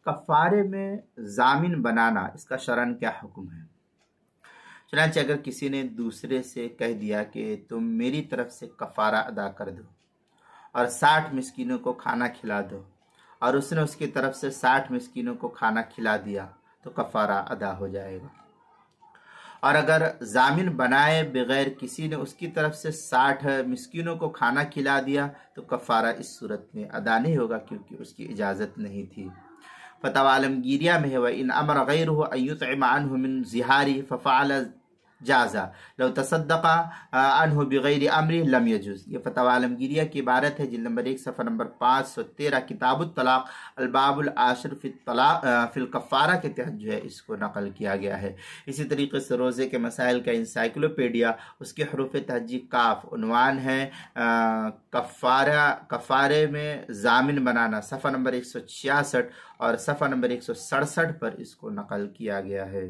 کفارے میں ضامن بنانا، اس کا شرعاً کیا حکم ہے؟ چنانچہ اگر کسی نے دوسرے سے کہہ دیا کہ تم میری طرف سے کفارہ ادا کر دو اور 60 مسکینوں کو کھانا کھلا دو، اور اس نے اس کی طرف سے 60 مسکینوں کو کھانا کھلا دیا تو کفارہ ادا ہو جائے گا۔ اور اگر ضامن بنائے بغیر کسی نے اس کی طرف سے 60 مسکینوں کو کھانا کھلا دیا تو کفارہ اس صورت میں ادا نہیں ہوگا، کیونکہ اس کی اجازت نہیں تھی۔ فتوی عالمگیریہ میں ہے وَإِنْ أَمَرَ غَيْرُهُ أَن يُطْعِمَ عَنْهُ مِنْ زِهَارِهِ فَفَعَلَ جازا لو تصدق عنہ بغیر امر لم یجوز۔ یہ فتوی عالمگیریہ کی عبارت ہے، جلد نمبر 1 صفحہ نمبر 513، کتاب الطلاق الباب العاشر فی الطلاق فی الکفارہ کے تحت جو ہے اس کو نقل کیا گیا ہے۔ اسی طریقے سے روزے کے مسائل کا انسائکلوپیڈیا، اس کے حروف تہجی کاف، عنوان ہے کفارے میں ضامن بنانا، صفحہ نمبر 166 اور صفحہ نمبر 167 پر اس کو نقل کیا گیا ہے۔